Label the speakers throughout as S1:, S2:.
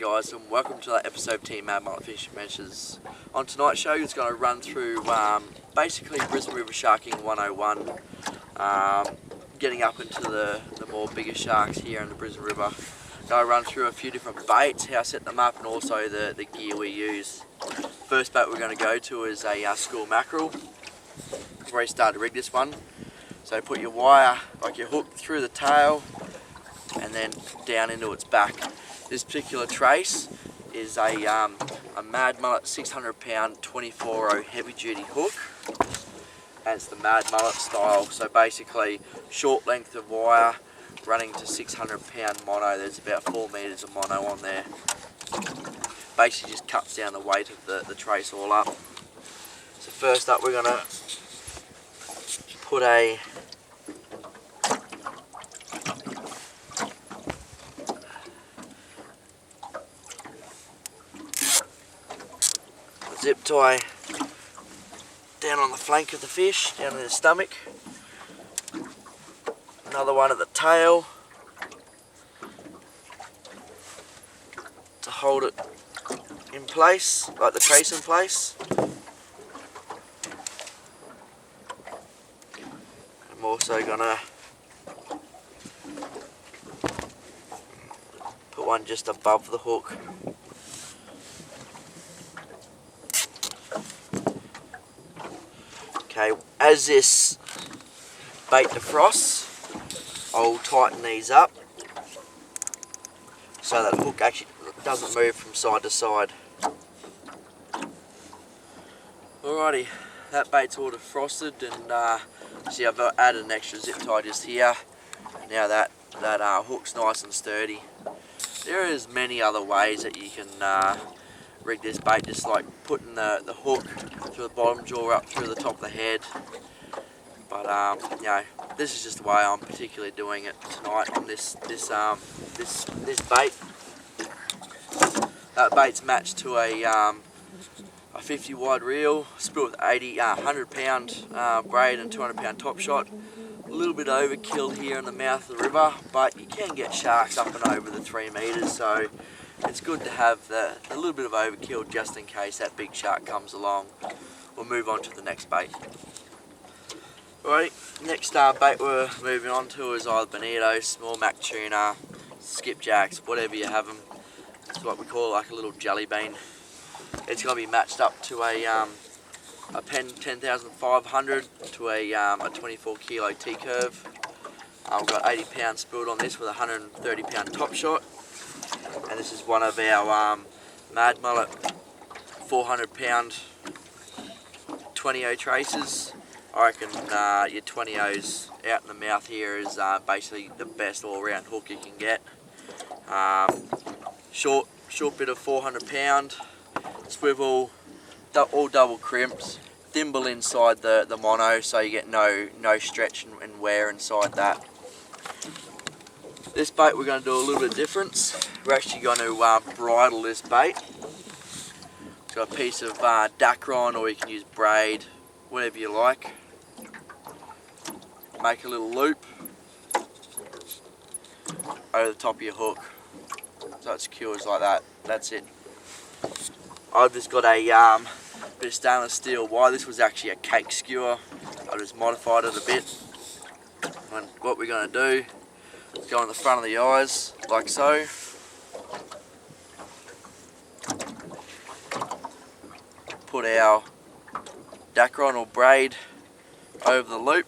S1: guys, and welcome to that episode of Team Madmullet Fishing Adventures. On tonight's show, it's going to run through basically Brisbane River Sharking 101, getting up into the more bigger sharks here in the Brisbane River. Going to run through a few different baits, how I set them up, and also the gear we use. First bait we're going to go to is a school mackerel. I've already started to rig this one. So put your wire, like your hook, through the tail and then down into its back. This particular trace is a Madmullet 600 pound 24-0 heavy duty hook, and it's the Madmullet style. So basically short length of wire running to 600 pound mono. There's about 4 meters of mono on there. Basically just cuts down the weight of the trace all up. So first up we're going to put a zip tie down on the flank of the fish, down in the stomach. Another one at the tail to hold it in place, like the trace in place. I'm also gonna put one just above the hook. Okay, as this bait defrosts, I'll tighten these up so that the hook actually doesn't move from side to side. Alrighty, that bait's all defrosted, and see, I've added an extra zip tie just here. Now that hook's nice and sturdy. There is many other ways that you can rig this bait, just like putting the hook through the bottom jaw up through the top of the head. But you know, this is just the way I'm particularly doing it tonight on this bait. That bait's matched to a 50 wide reel, split with 100 pound braid and 200 pound top shot. A little bit overkill here in the mouth of the river, but you can get sharks up and over the 3 meters, so it's good to have a little bit of overkill just in case that big shark comes along. We'll move on to the next bait. Alright, next bait we're moving on to is either bonito, small mac tuna, skipjacks, whatever you have them. It's what we call like a little jelly bean. It's going to be matched up to a Pen 10,500 to a 24 kilo T-curve. I've got 80 pound spooled on this with a 130 pound top shot. And this is one of our Madmullet 400 pound 20-0 traces. I reckon your 20-0s out in the mouth here is basically the best all-round hook you can get. Short bit of 400 pound, swivel, all double crimps, thimble inside the mono, so you get no stretch and wear inside that. This bait we're going to do a little bit different. We're actually going to bridle this bait. It's got a piece of Dacron, or you can use braid, whatever you like. Make a little loop over the top of your hook, so it secures like that. That's it. I've just got a bit of stainless steel wire. This was actually a cake skewer. I just modified it a bit. And what we're going to do is go on the front of the eyes, like so. Put our Dacron or braid over the loop.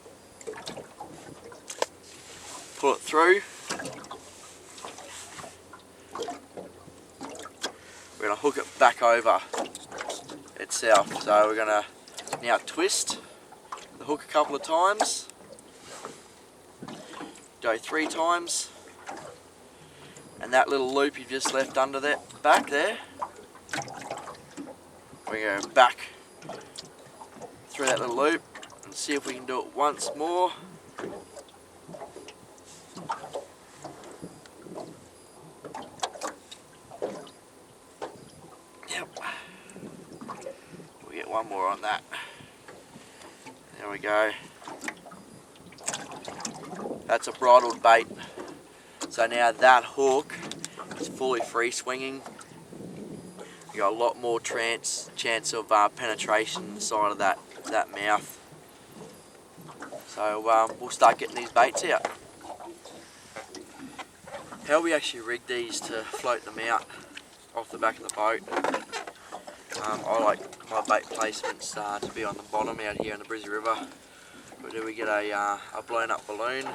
S1: Pull it through. We're going to hook it back over itself. So we're going to now twist the hook a couple of times. Go 3 times. And that little loop you've just left under that back there, we're going to go back through that little loop and see if we can do it once more. Yep. We get one more on that. There we go. That's a bridled bait. So now that hook is fully free swinging. you got a lot more chance of penetration in the side of that mouth. So we'll start getting these baits out. How we actually rig these to float them out off the back of the boat. I like my bait placements to be on the bottom out here in the Brizzy River. We get a blown up balloon.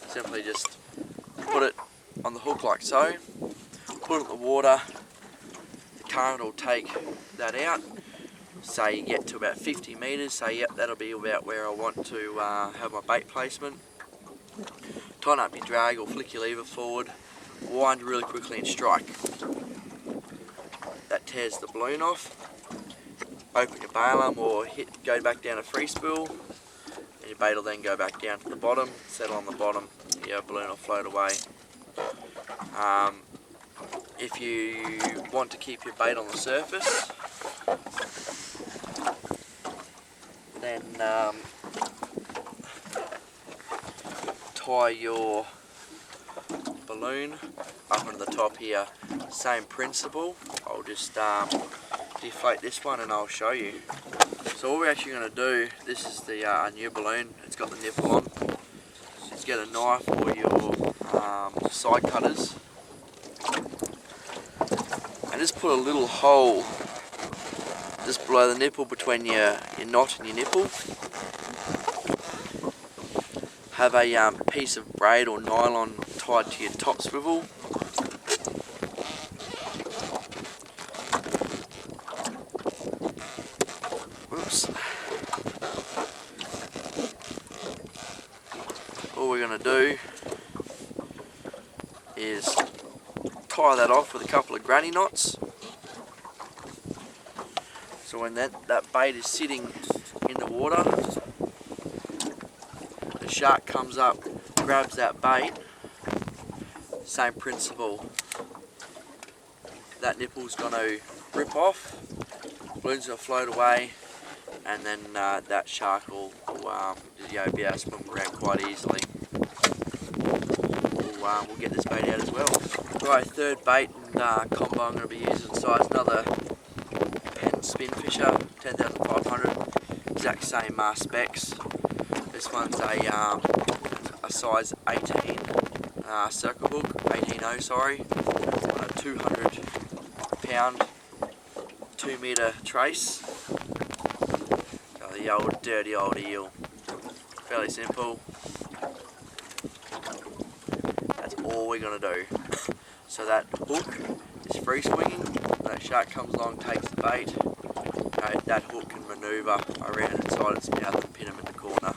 S1: Simply just put it on the hook like so, put it in the water, the current will take that out. Say you get to about 50 metres, say yep, that'll be about where I want to have my bait placement. Tighten up your drag or flick your lever forward, wind really quickly and strike. That tears the balloon off. Open your bail arm or go back down a free spool, and your bait will then go back down to the bottom, settle on the bottom, your balloon will float away. If you want to keep your bait on the surface, then tie your balloon up onto the top here. Same principle. I'll just deflate this one and I'll show you. So what we're actually going to do, this is the new balloon, it's got the nipple on. Just get a knife or your side cutters and just put a little hole just below the nipple between your knot and your nipple. Have a piece of braid or nylon tied to your top swivel. Whoops. All we're going to do is tie that off with a couple of granny knots. So when that bait is sitting in the water, the shark comes up, grabs that bait, same principle. That nipple's going to rip off, balloon's going to float away, and then that shark will be able to swim around quite easily. We'll get this bait out as well. Right, third bait and combo I'm going to be using, so it's another pen spin fisher, 10,500, exact same specs. This one's a size 18 circle hook, 18.0 sorry, on a 200 pound 2 metre trace. Got the old dirty old eel. Fairly simple. That's all we're going to do. So that hook is free swinging, that shark comes along, takes the bait, that hook can manoeuvre around inside its mouth and pin him in the corner.